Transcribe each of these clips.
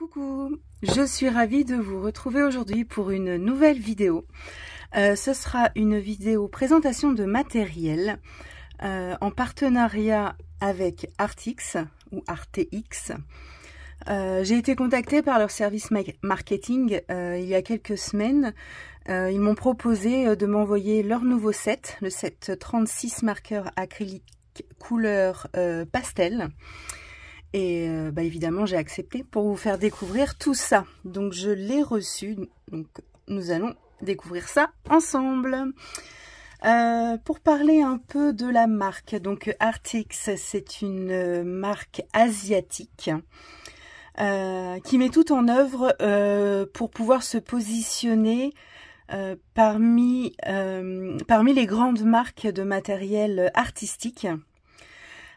Coucou, je suis ravie de vous retrouver aujourd'hui pour une nouvelle vidéo. Ce sera une vidéo présentation de matériel en partenariat avec Artix ou Artx. J'ai été contactée par leur service marketing il y a quelques semaines. Ils m'ont proposé de m'envoyer leur nouveau set, le set 36 marqueurs acryliques couleur pastel. Et évidemment, j'ai accepté pour vous faire découvrir tout ça. Donc, je l'ai reçu. Donc, nous allons découvrir ça ensemble. Pour parler un peu de la marque, donc Artx, c'est une marque asiatique qui met tout en œuvre pour pouvoir se positionner parmi les grandes marques de matériel artistique.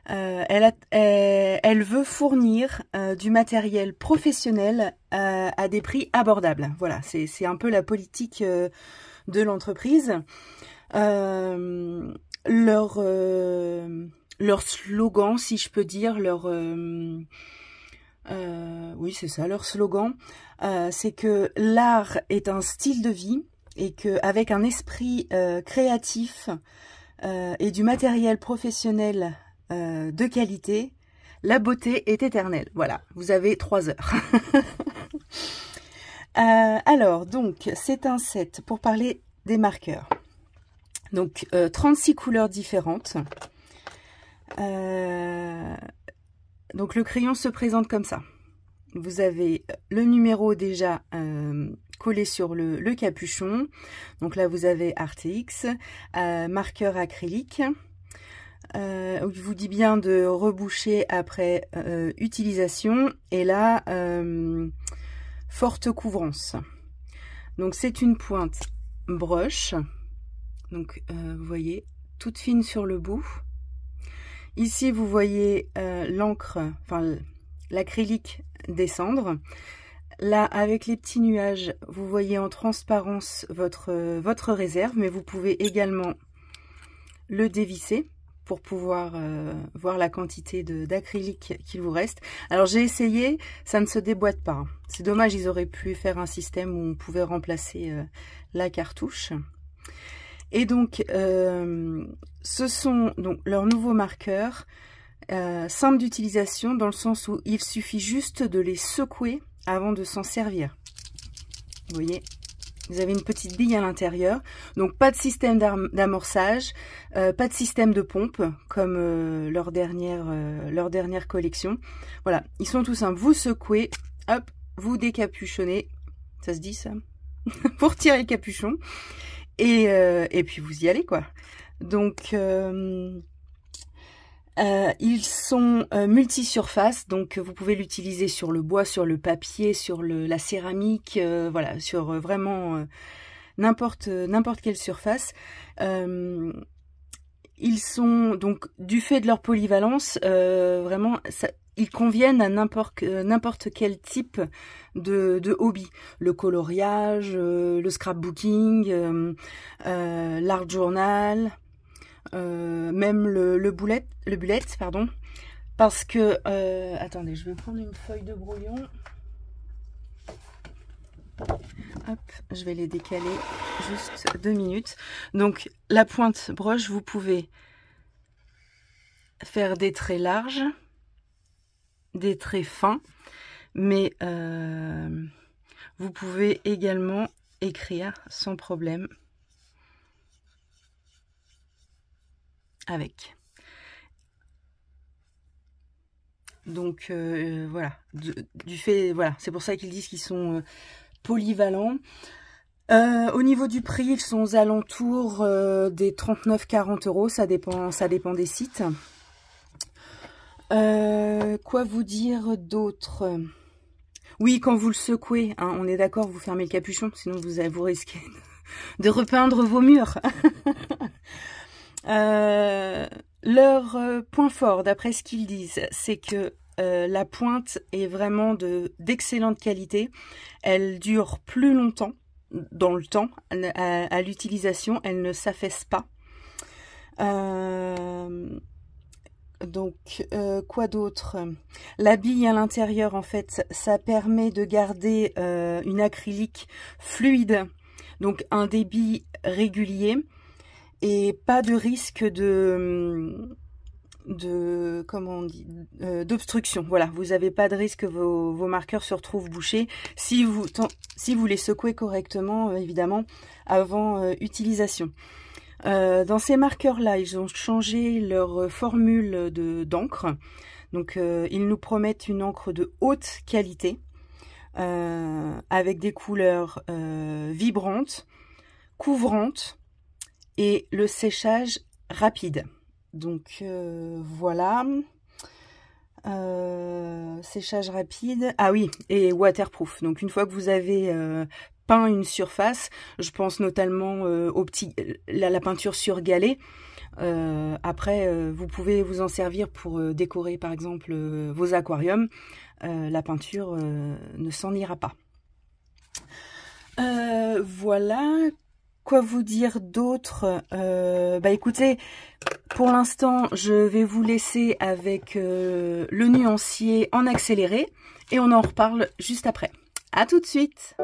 Elle veut fournir du matériel professionnel à des prix abordables. Voilà, c'est un peu la politique de l'entreprise. Leur slogan, si je peux dire, oui, c'est ça, leur slogan, c'est que l'art est un style de vie et qu'avec un esprit créatif et du matériel professionnel de qualité, la beauté est éternelle. Voilà, vous avez 3 heures. Alors, donc, c'est un set pour parler des marqueurs. Donc, 36 couleurs différentes. Donc, le crayon se présente comme ça. Vous avez le numéro déjà collé sur le capuchon. Donc là, vous avez Artx, marqueur acrylique. Il vous dit bien de reboucher après utilisation. Et là, forte couvrance. Donc, c'est une pointe broche. Donc, vous voyez, toute fine sur le bout. Ici, vous voyez l'encre, enfin l'acrylique descendre. Là, avec les petits nuages, vous voyez en transparence votre réserve, mais vous pouvez également le dévisser pour pouvoir voir la quantité d'acrylique qu'il vous reste. Alors, j'ai essayé, ça ne se déboîte pas. C'est dommage, ils auraient pu faire un système où on pouvait remplacer la cartouche. Et donc, ce sont donc leurs nouveaux marqueurs, simples d'utilisation dans le sens où il suffit juste de les secouer avant de s'en servir. Vous voyez, vous avez une petite bille à l'intérieur, donc pas de système d'amorçage, pas de système de pompe comme leur dernière collection. Voilà, ils sont tout simples. Vous secouez, hop, vous décapuchonnez, ça se dit ça, pour retirer le capuchon. Et puis vous y allez, quoi. Donc ils sont multi-surface, donc vous pouvez l'utiliser sur le bois, sur le papier, sur la céramique, voilà, sur vraiment n'importe quelle surface. Ils sont donc, du fait de leur polyvalence, vraiment, ils conviennent à n'importe quel type de hobby. Le coloriage, le scrapbooking, l'art journal, même le bullet, pardon. Parce que, attendez, je vais prendre une feuille de brouillon. Hop, je vais les décaler juste 2 minutes. Donc, la pointe broche, vous pouvez faire des traits larges, des traits fins, mais vous pouvez également écrire sans problème avec. Donc voilà, du fait, voilà, c'est pour ça qu'ils disent qu'ils sont polyvalents. Au niveau du prix, ils sont aux alentours des 39-40 €, ça dépend des sites. Quoi vous dire d'autre? Oui, quand vous le secouez, hein, on est d'accord, vous fermez le capuchon, sinon vous risquez de repeindre vos murs. Leur point fort, d'après ce qu'ils disent, c'est que la pointe est vraiment d'excellente qualité. Elle dure plus longtemps dans le temps à Donc, quoi d'autre? La bille à l'intérieur, en fait, ça permet de garder une acrylique fluide, donc un débit régulier et pas de risque comment on dit, d'obstruction. Voilà, vous n'avez pas de risque que vos marqueurs se retrouvent bouchés si vous les secouez correctement, évidemment, avant utilisation. Dans ces marqueurs-là, ils ont changé leur formule d'encre. Donc, ils nous promettent une encre de haute qualité, avec des couleurs vibrantes, couvrantes et le séchage rapide. Donc, voilà. Séchage rapide. Ah oui, et waterproof. Donc, une fois que vous avez peint une surface, je pense notamment la peinture sur galet. Après, vous pouvez vous en servir pour décorer par exemple vos aquariums. La peinture ne s'en ira pas. Voilà. Quoi vous dire d'autre? Bah écoutez, pour l'instant, je vais vous laisser avec le nuancier en accéléré et on en reparle juste après. À tout de suite!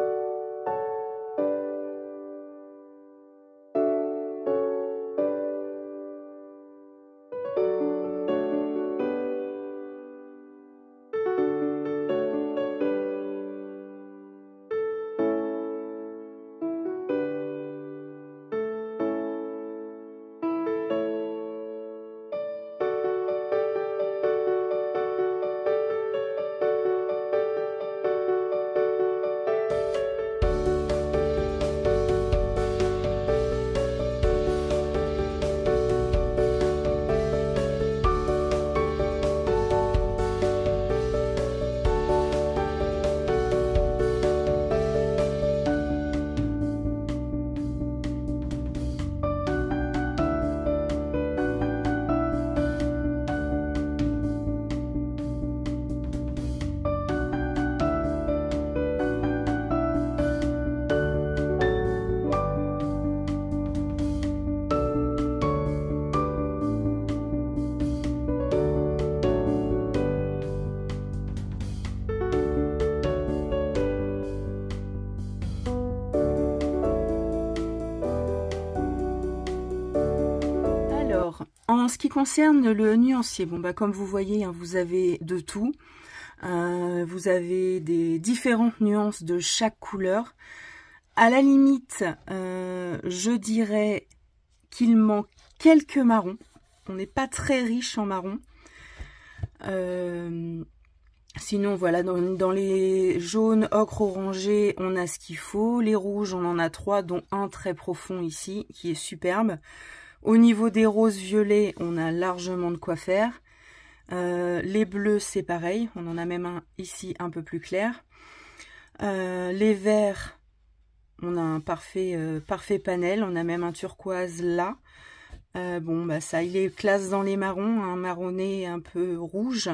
En ce qui concerne le nuancier, bon bah comme vous voyez, hein, vous avez de tout. Vous avez des différentes nuances de chaque couleur. À la limite, je dirais qu'il manque quelques marrons. On n'est pas très riche en marron. Sinon, voilà, dans les jaunes, ocre, orangé, on a ce qu'il faut. Les rouges, on en a 3, dont un très profond ici, qui est superbe. Au niveau des roses violets, on a largement de quoi faire. Les bleus, c'est pareil. On en a même un ici un peu plus clair. Les verts, on a un parfait panel. On a même un turquoise là. Bon, bah ça, il est classe dans les marrons, un marronné un peu rouge.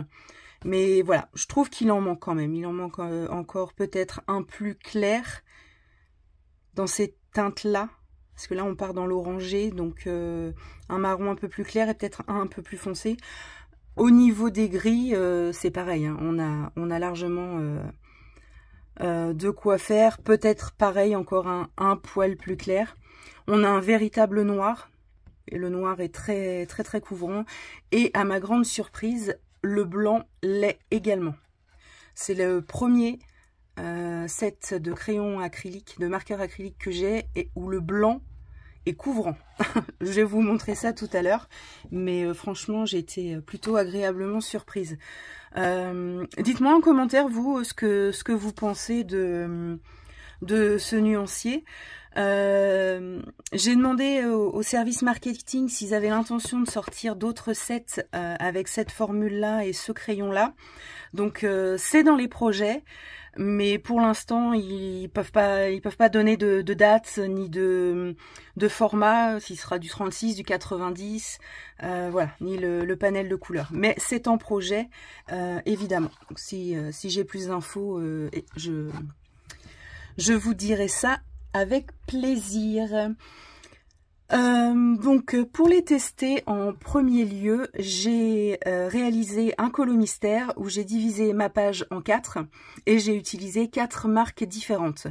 Mais voilà, je trouve qu'il en manque quand même. Il en manque encore peut-être un plus clair dans ces teintes-là. Parce que là, on part dans l'orangé, donc un marron un peu plus clair et peut-être un peu plus foncé. Au niveau des gris, c'est pareil. Hein, on a largement de quoi faire. Peut-être pareil, encore un poil plus clair. On a un véritable noir. Et le noir est très couvrant. Et à ma grande surprise, le blanc l'est également. C'est le premier set de crayons acryliques, de marqueurs acryliques que j'ai, et où le blanc est couvrant. Je vais vous montrer ça tout à l'heure, mais franchement, j'ai été plutôt agréablement surprise. Dites-moi en commentaire, vous, ce que vous pensez de ce nuancier. J'ai demandé au service marketing s'ils avaient l'intention de sortir d'autres sets avec cette formule-là et ce crayon-là. Donc, c'est dans les projets. Mais pour l'instant, ils peuvent pas donner de date ni de format, s'il sera du 36, du 90, voilà, ni le panel de couleurs. Mais c'est en projet, évidemment. Donc, si j'ai plus d'infos, je vous dirai ça avec plaisir. Donc pour les tester, en premier lieu, j'ai réalisé un colo mystère où j'ai divisé ma page en 4 et j'ai utilisé 4 marques différentes.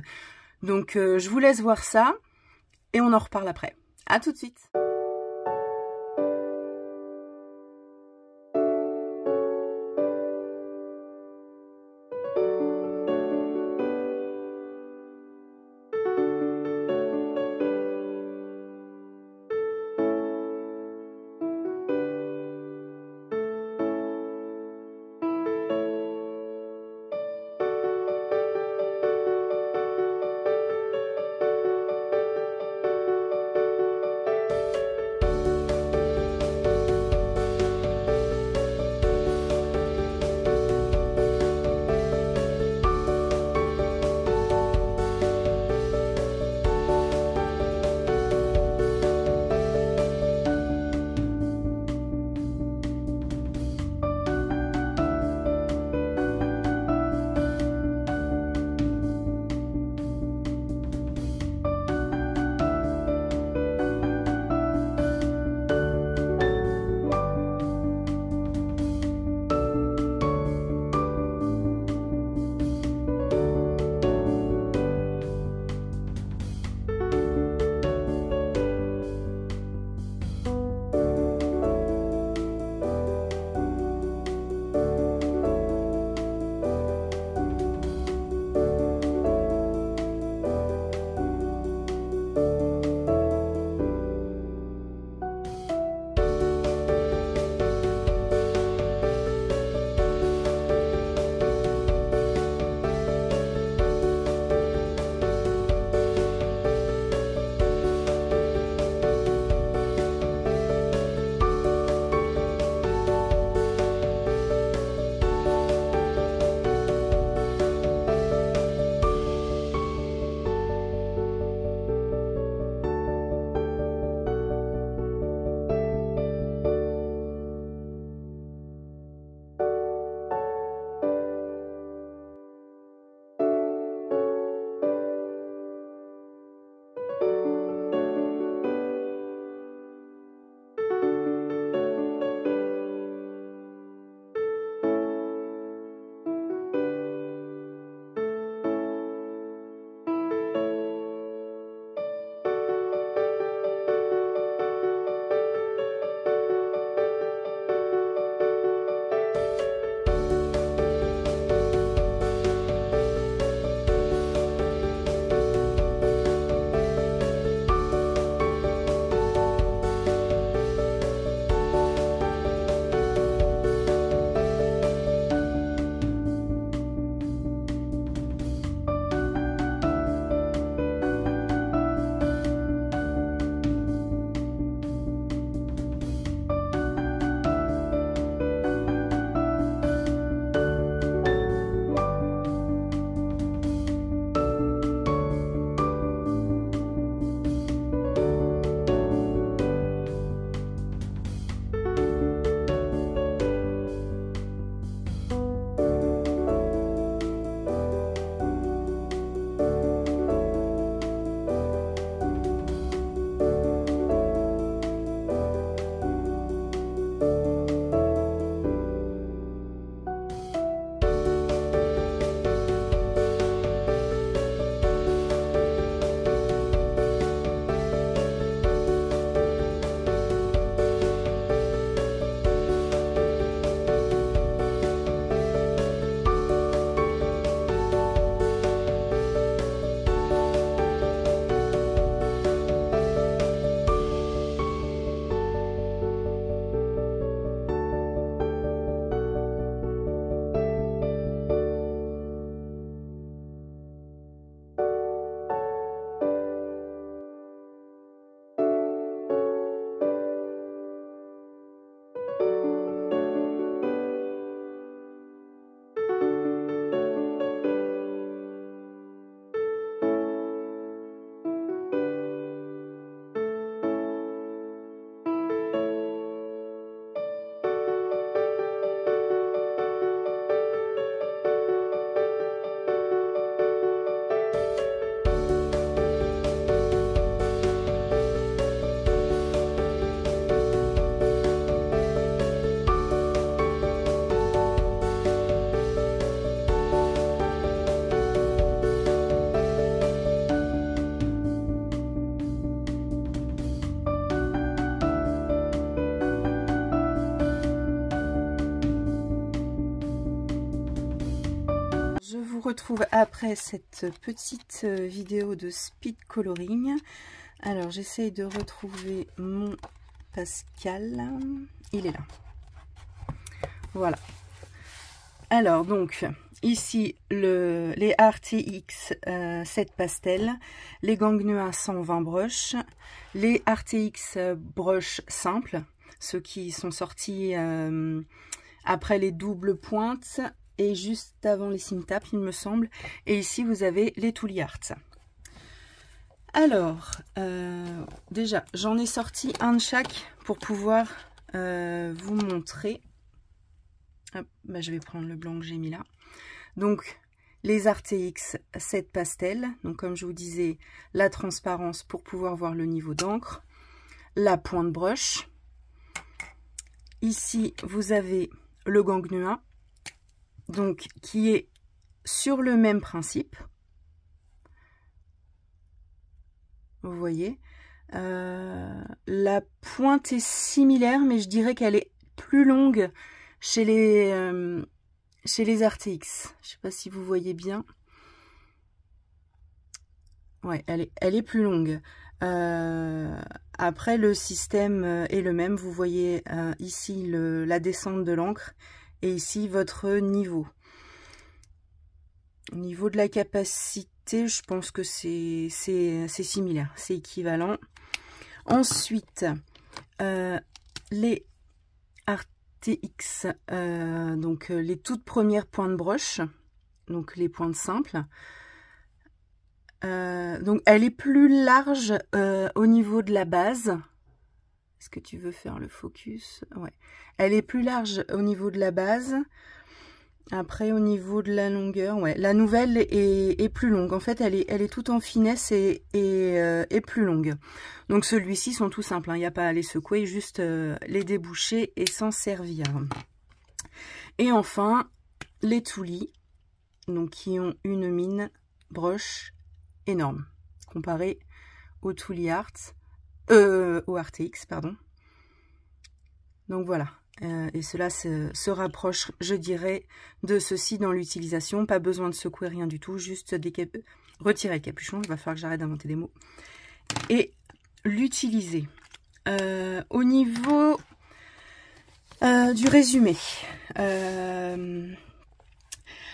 Donc je vous laisse voir ça et on en reparle après. À tout de suite. retrouve après cette petite vidéo de speed coloring. Alors, j'essaye de retrouver mon Pascal. Il est là. Voilà. Alors, donc, ici, les RTX 7 pastels, les Gangnua 120 brushes, les RTX brushes simples, ceux qui sont sortis après les doubles pointes et juste avant les Cinetap, il me semble. Et ici, vous avez les Tooly Art. Alors, déjà, j'en ai sorti un de chaque pour pouvoir vous montrer. Hop, bah, je vais prendre le blanc que j'ai mis là. Donc, les RTX 7 pastels. Donc, comme je vous disais, la transparence pour pouvoir voir le niveau d'encre. La pointe brush. Ici, vous avez le Gangnua, donc qui est sur le même principe. Vous voyez, la pointe est similaire, mais je dirais qu'elle est plus longue chez les RTX. Je ne sais pas si vous voyez bien. Ouais, elle est plus longue. Après, le système est le même. Vous voyez ici la descente de l'encre et ici votre niveau. Au niveau de la capacité, je pense que c'est similaire, c'est équivalent. Ensuite, les RTX, donc les toutes premières pointes brush, donc les pointes simples. Donc elle est plus large au niveau de la base. Est-ce que tu veux faire le focus? Ouais. Elle est plus large au niveau de la base. Après au niveau de la longueur, ouais, la nouvelle est plus longue. En fait, elle est toute en finesse et plus longue. Donc celui-ci sont tout simples, hein. Il n'y a pas à les secouer, juste les déboucher et s'en servir. Et enfin, les Tooly, donc qui ont une mine brush énorme comparé au Tooly Art, au RTX, pardon. Donc voilà. Et cela se rapproche, je dirais, de ceci dans l'utilisation. Pas besoin de secouer rien du tout, juste retirer le capuchon. Il va falloir que j'arrête d'inventer des mots. Et l'utiliser. Au niveau du résumé.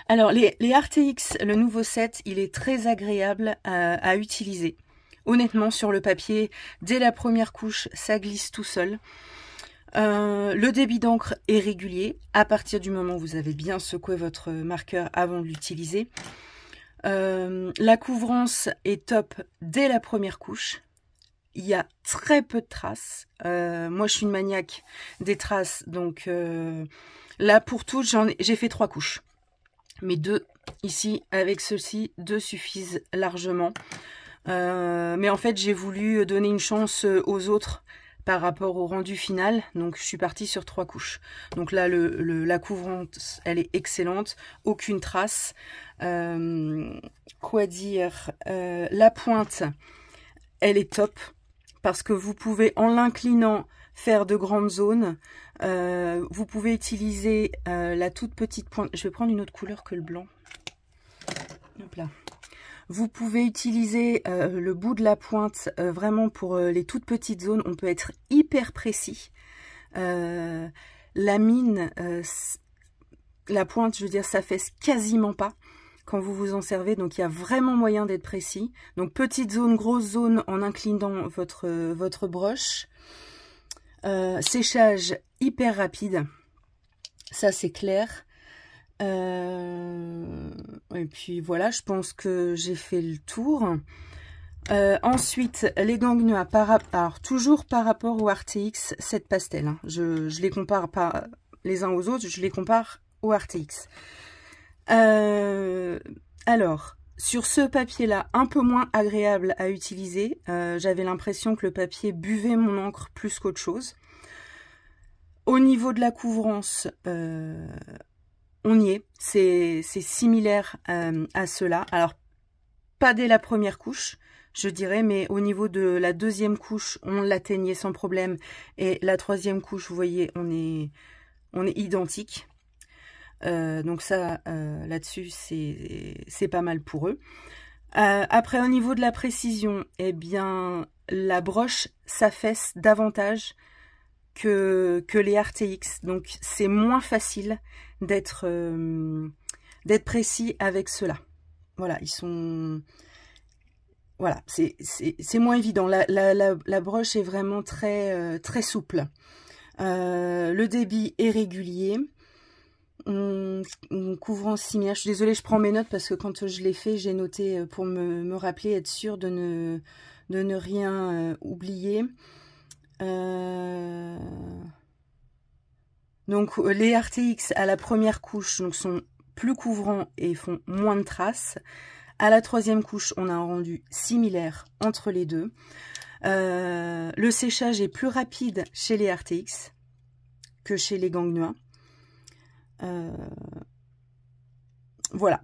Alors, les RTX, le nouveau set, il est très agréable à utiliser. Honnêtement, sur le papier, dès la première couche, ça glisse tout seul. Le débit d'encre est régulier à partir du moment où vous avez bien secoué votre marqueur avant de l'utiliser. La couvrance est top dès la première couche. Il y a très peu de traces. Moi, je suis une maniaque des traces. Donc là, pour toutes, j'ai fait 3 couches. Mais 2 ici, avec ceci, 2 suffisent largement. Mais en fait, j'ai voulu donner une chance aux autres par rapport au rendu final, donc je suis partie sur 3 couches. Donc là, la couvrance, elle est excellente, aucune trace. Quoi dire, la pointe, elle est top, parce que vous pouvez, en l'inclinant, faire de grandes zones. Vous pouvez utiliser la toute petite pointe. Je vais prendre une autre couleur que le blanc. Hop là. Vous pouvez utiliser le bout de la pointe vraiment pour les toutes petites zones. On peut être hyper précis. La mine, la pointe, je veux dire, ça fait quasiment pas quand vous vous en servez. Donc, il y a vraiment moyen d'être précis. Donc, petite zone, grosse zone en inclinant votre brush. Séchage hyper rapide. Ça, c'est clair. Et puis voilà, je pense que j'ai fait le tour. Ensuite, les Gangnua, alors toujours par rapport au RTX 7 pastel. Hein. Je les compare pas les uns aux autres, je les compare au RTX. Alors, sur ce papier-là, un peu moins agréable à utiliser. J'avais l'impression que le papier buvait mon encre plus qu'autre chose. Au niveau de la couvrance, on y est, c'est similaire à cela. Alors, pas dès la première couche, je dirais, mais au niveau de la deuxième couche, on l'atteignait sans problème. Et la troisième couche, vous voyez, on est identique. Donc ça, là-dessus, c'est pas mal pour eux. Après, au niveau de la précision, eh bien, la broche s'affaisse davantage que les RTX. Donc, c'est moins facile d'être précis avec ceux-là. Voilà, ils sont... Voilà, c'est moins évident. La broche est vraiment très, très souple. Le débit est régulier. Couvrant 6 mm. Je suis désolée, je prends mes notes parce que quand je l'ai fait, j'ai noté pour me rappeler, être sûre de ne rien oublier. Donc les RTX à la première couche donc, sont plus couvrants et font moins de traces. À la troisième couche, on a un rendu similaire entre les deux. Le séchage est plus rapide chez les RTX que chez les Gangnewa. Voilà.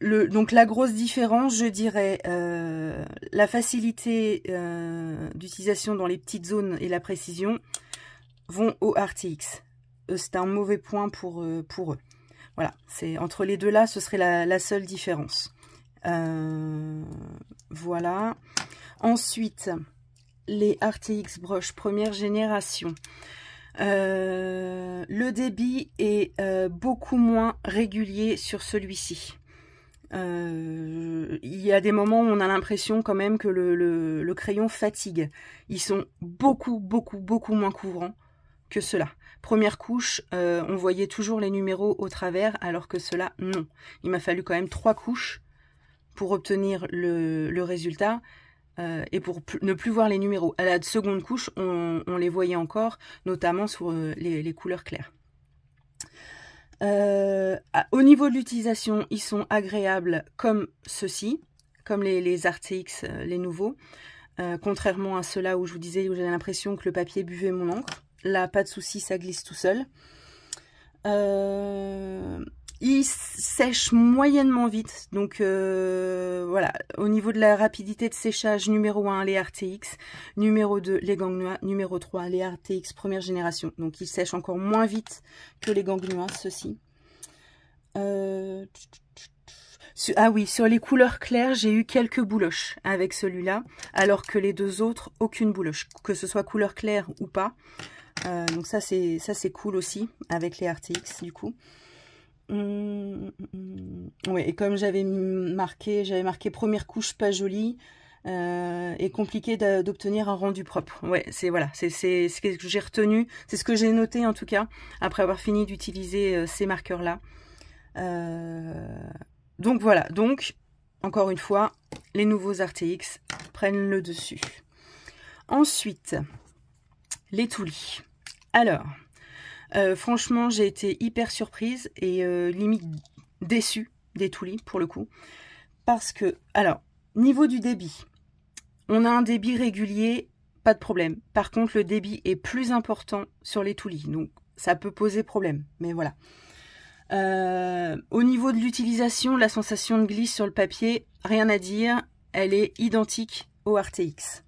Donc la grosse différence, je dirais, la facilité d'utilisation dans les petites zones et la précision vont au RTX. C'est un mauvais point pour eux. Voilà, c'est entre les deux là, ce serait la seule différence. Voilà. Ensuite, les RTX broche première génération. Le débit est beaucoup moins régulier sur celui-ci. Il y a des moments où on a l'impression quand même que le crayon fatigue. Ils sont beaucoup moins couvrants que ceux-là. Première couche, on voyait toujours les numéros au travers, alors que ceux-là, non. Il m'a fallu quand même 3 couches pour obtenir le résultat. Et pour ne plus voir les numéros. À la seconde couche, on les voyait encore, notamment sur les couleurs claires. Au niveau de l'utilisation, ils sont agréables comme ceux-ci, comme les RTX, les nouveaux. Contrairement à ceux-là où je vous disais, où j'avais l'impression que le papier buvait mon encre. Là, pas de souci, ça glisse tout seul. Il sèche moyennement vite, donc voilà, au niveau de la rapidité de séchage, numéro 1 les RTX, numéro 2 les Gangnewa, numéro 3 les RTX première génération, donc il sèche encore moins vite que les Gangnewa, ceux-ci. Ah oui, sur les couleurs claires, j'ai eu quelques bouloches avec celui-là, alors que les deux autres, aucune bouloche, que ce soit couleur claire ou pas. Donc ça c'est cool aussi, avec les RTX du coup. Oui, et comme j'avais marqué première couche pas jolie et compliqué d'obtenir un rendu propre. Ouais, c'est ce que j'ai retenu, c'est ce que j'ai noté en tout cas après avoir fini d'utiliser ces marqueurs là. Donc voilà, donc encore une fois, les nouveaux RTX prennent le dessus. Ensuite, les Tooly. Alors. Franchement, j'ai été hyper surprise et limite déçue des Tooly pour le coup. Parce que, alors, niveau du débit, on a un débit régulier, pas de problème. Par contre, le débit est plus important sur les Tooly, donc ça peut poser problème, mais voilà. Au niveau de l'utilisation, la sensation de glisse sur le papier, rien à dire, elle est identique au RTX.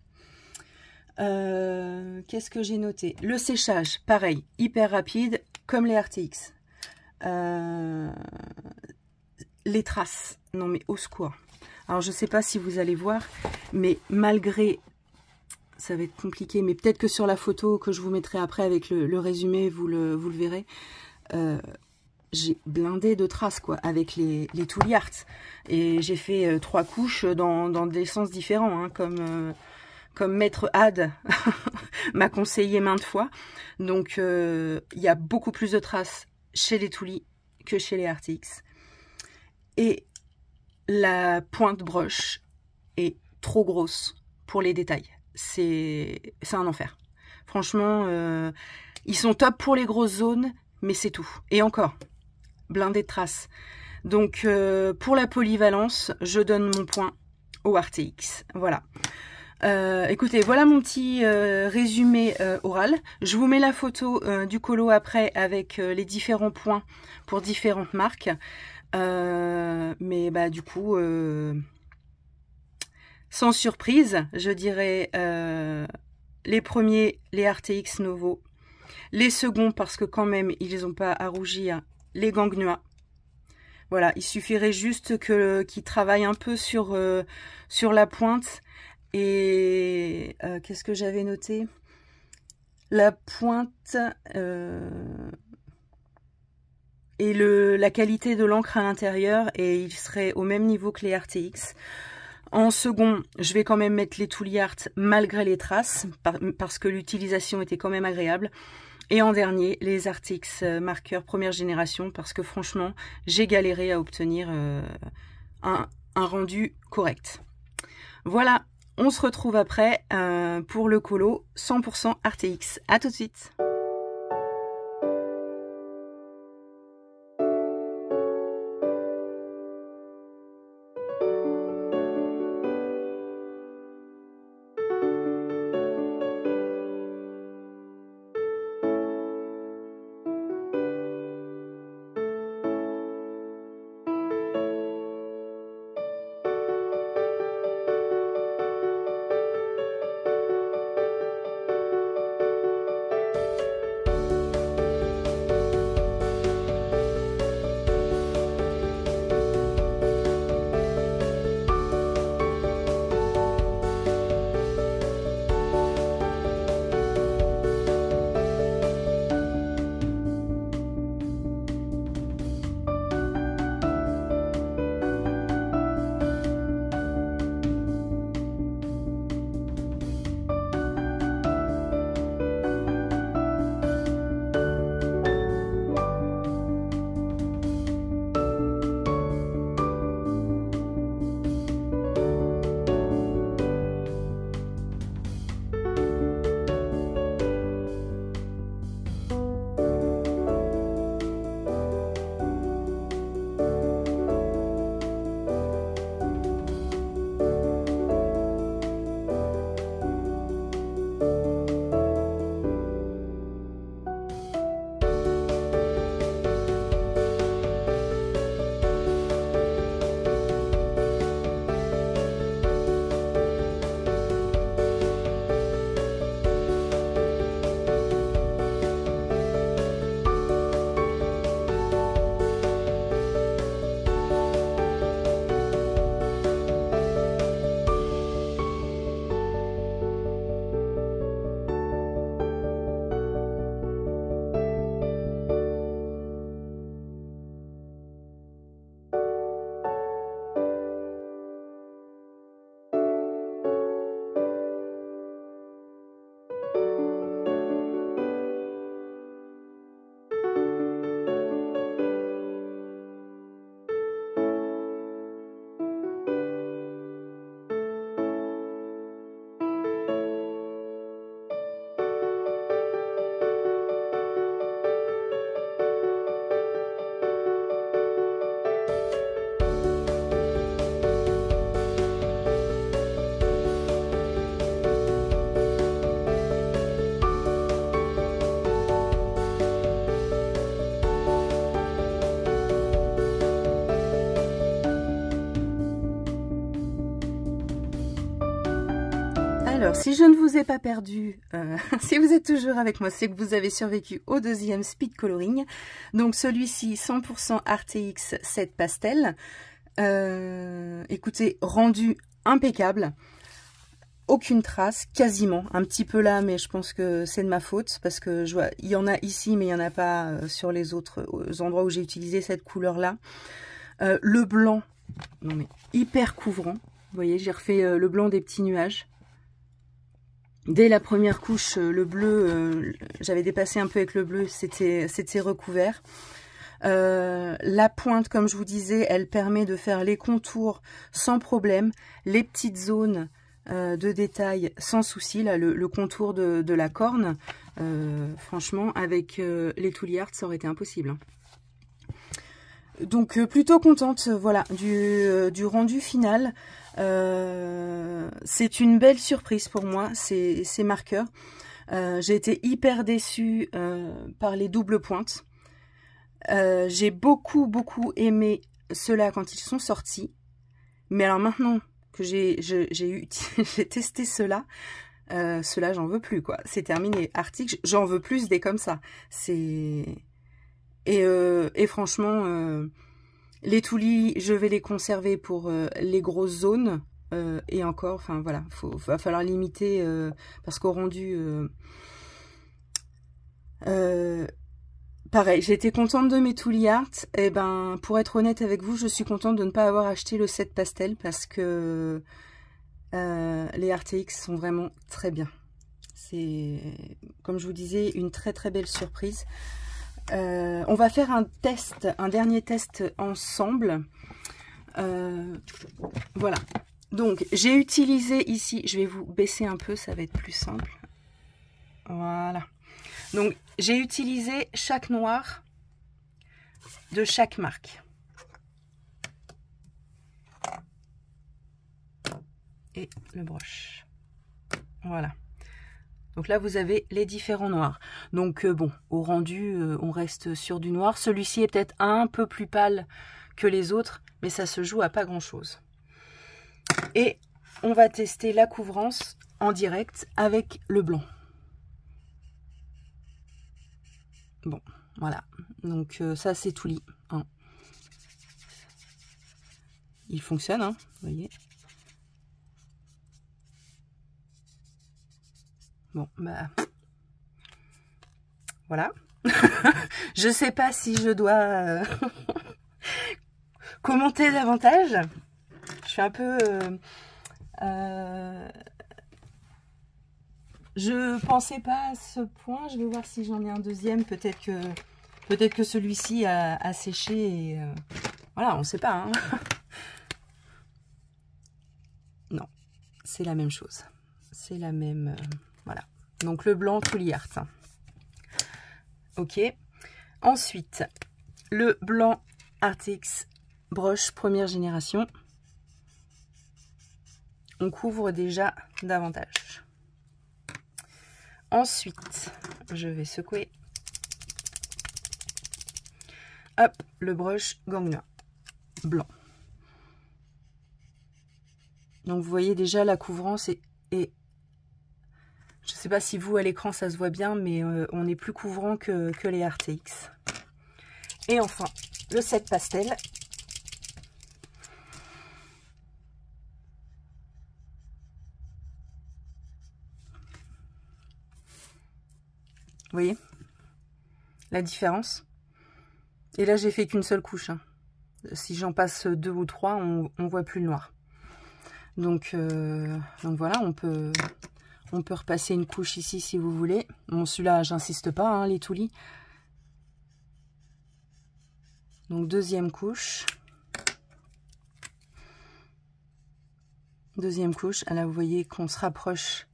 Qu'est-ce que j'ai noté? Le séchage, pareil, hyper rapide, comme les RTX. Les traces, non mais au secours. Alors je sais pas si vous allez voir, mais malgré, ça va être compliqué, mais peut-être que sur la photo que je vous mettrai après avec le résumé, vous le verrez. J'ai blindé de traces quoi avec les Tooly Art. Et j'ai fait 3 couches dans des sens différents, hein, comme Maître Had m'a conseillé maintes fois. Donc, il y a beaucoup plus de traces chez les Tooly que chez les RTX. Et la pointe broche est trop grosse pour les détails. C'est un enfer. Franchement, ils sont top pour les grosses zones, mais c'est tout. Et encore, blindé de traces. Donc, pour la polyvalence, je donne mon point au RTX. Voilà. Écoutez, voilà mon petit résumé oral. Je vous mets la photo du colo après avec les différents points pour différentes marques. Mais bah du coup, sans surprise, je dirais les premiers, les RTX Novo. Les seconds, parce que quand même, ils n'ont pas à rougir, les gangnua. Voilà, il suffirait juste qu'il travaille un peu sur la pointe. Et qu'est-ce que j'avais noté? La pointe et la qualité de l'encre à l'intérieur, et il serait au même niveau que les RTX. En second, je vais quand même mettre les Tooly Art malgré les traces, parce que l'utilisation était quand même agréable. Et en dernier, les RTX marqueurs première génération, parce que franchement, j'ai galéré à obtenir un rendu correct. Voilà, on se retrouve après pour le colo 100% RTX. À tout de suite. Alors, si je ne vous ai pas perdu, si vous êtes toujours avec moi, c'est que vous avez survécu au deuxième speed coloring. Donc celui-ci, 100% RTX 7 pastel. Écoutez, rendu impeccable. Aucune trace, quasiment. Un petit peu là, mais je pense que c'est de ma faute. Parce que je vois, il y en a ici, mais il n'y en a pas sur les autres endroits où j'ai utilisé cette couleur-là. Le blanc, non mais hyper couvrant. Vous voyez, j'ai refait le blanc des petits nuages. Dès la première couche, le bleu, j'avais dépassé un peu avec le bleu, c'était recouvert. La pointe, comme je vous disais, elle permet de faire les contours sans problème. Les petites zones de détail sans souci. Là, le contour de la corne, franchement, avec les Tooly Art, ça aurait été impossible. Hein. Donc, plutôt contente, voilà, du rendu final. C'est une belle surprise pour moi, ces marqueurs. J'ai été hyper déçue par les doubles pointes. J'ai beaucoup aimé ceux-là quand ils sont sortis. Mais alors maintenant que j'ai testé ceux-là, j'en veux plus, quoi. C'est terminé. Arctic, j'en veux plus des comme ça. C'est... Et franchement, les toulis, je vais les conserver pour les grosses zones. Et encore, enfin voilà, va falloir limiter parce qu'au rendu... pareil, j'étais contente de mes Tooly Art. Et ben, pour être honnête avec vous, je suis contente de ne pas avoir acheté le set pastel parce que les RTX sont vraiment très bien. C'est, comme je vous disais, une très très belle surprise. On va faire un dernier test ensemble. Voilà. Donc, j'ai utilisé ici, je vais vous baisser un peu, ça va être plus simple. Voilà. Donc, j'ai utilisé chaque noir de chaque marque. Et le broche. Voilà. Donc là, vous avez les différents noirs. Donc bon, au rendu, on reste sur du noir. Celui-ci est peut-être un peu plus pâle que les autres, mais ça se joue à pas grand-chose. Et on va tester la couvrance en direct avec le blanc. Bon, voilà. Donc ça, c'est Tooly. Hein. Il fonctionne, hein, vous voyez. Bon, bah... Voilà. Je sais pas si je dois commenter davantage. Je suis un peu... je pensais pas à ce point. Je vais voir si j'en ai un deuxième. Peut-être que celui-ci a séché. Et, voilà, on sait pas. Hein. Non, c'est la même chose. C'est la même... voilà. Donc le blanc Tooly Art. Ok. Ensuite, le blanc RTX broche première génération. On couvre déjà davantage. Ensuite, je vais secouer. Hop, le broche Gangnam blanc. Donc vous voyez déjà la couvrance est je ne sais pas si vous à l'écran ça se voit bien, mais on est plus couvrant que les RTX. Et enfin, le set pastel. Vous voyez la différence? Et là, j'ai fait qu'une seule couche. Hein. Si j'en passe 2 ou 3, on voit plus le noir. Donc voilà, on peut repasser une couche ici si vous voulez. Bon, celui-là, j'insiste pas, hein, les Tooly. Donc, deuxième couche. Deuxième couche. Là, vous voyez qu'on se rapproche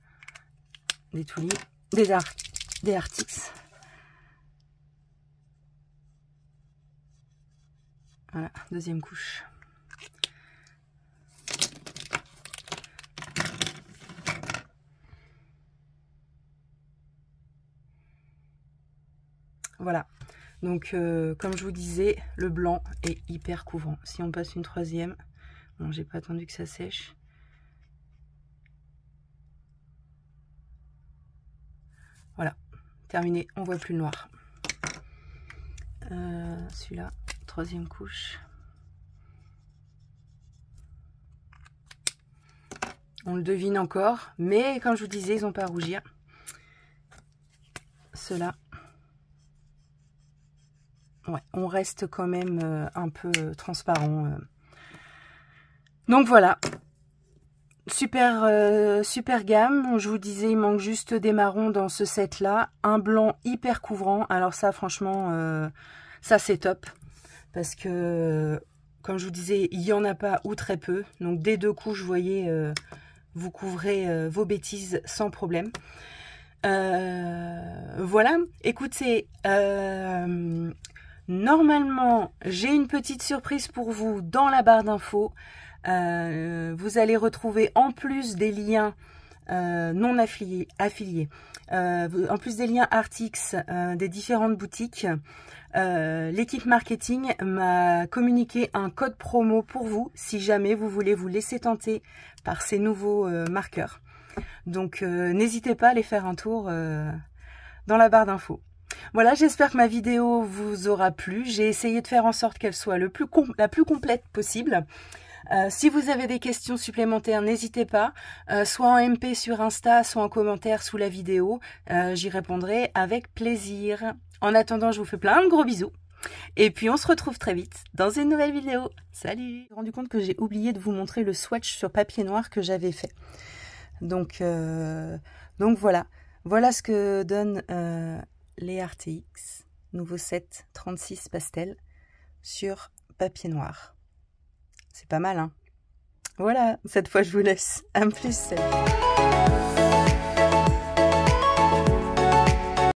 des Tooly, des RTX. Voilà, deuxième couche. Voilà, donc comme je vous disais, le blanc est hyper couvrant. Si on passe une troisième, bon, j'ai pas attendu que ça sèche. Voilà, terminé, on voit plus le noir. Celui-là, troisième couche. On le devine encore, mais comme je vous disais, ils n'ont pas à rougir. Ceux-là. Ouais, on reste quand même un peu transparent. Donc voilà, super gamme. Je vous disais, il manque juste des marrons dans ce set-là. Un blanc hyper couvrant. Alors ça, franchement, ça c'est top. Parce que, comme je vous disais, il n'y en a pas ou très peu. Donc dès 2 couches, vous voyez, vous couvrez vos bêtises sans problème. Voilà, écoutez... normalement, j'ai une petite surprise pour vous dans la barre d'infos. Vous allez retrouver en plus des liens non affiliés, en plus des liens RTX des différentes boutiques. L'équipe marketing m'a communiqué un code promo pour vous si jamais vous voulez vous laisser tenter par ces nouveaux marqueurs. Donc n'hésitez pas à aller faire un tour dans la barre d'infos. Voilà, j'espère que ma vidéo vous aura plu. J'ai essayé de faire en sorte qu'elle soit la plus complète possible. Si vous avez des questions supplémentaires, n'hésitez pas, soit en MP sur Insta, soit en commentaire sous la vidéo. J'y répondrai avec plaisir. En attendant, je vous fais plein de gros bisous. Et puis on se retrouve très vite dans une nouvelle vidéo. Salut! Je me suis rendu compte que j'ai oublié de vous montrer le swatch sur papier noir que j'avais fait. Donc voilà. Voilà ce que donne les RTX nouveau set 36 pastel sur papier noir. C'est pas mal, hein? Voilà, cette fois je vous laisse. À plus, salut.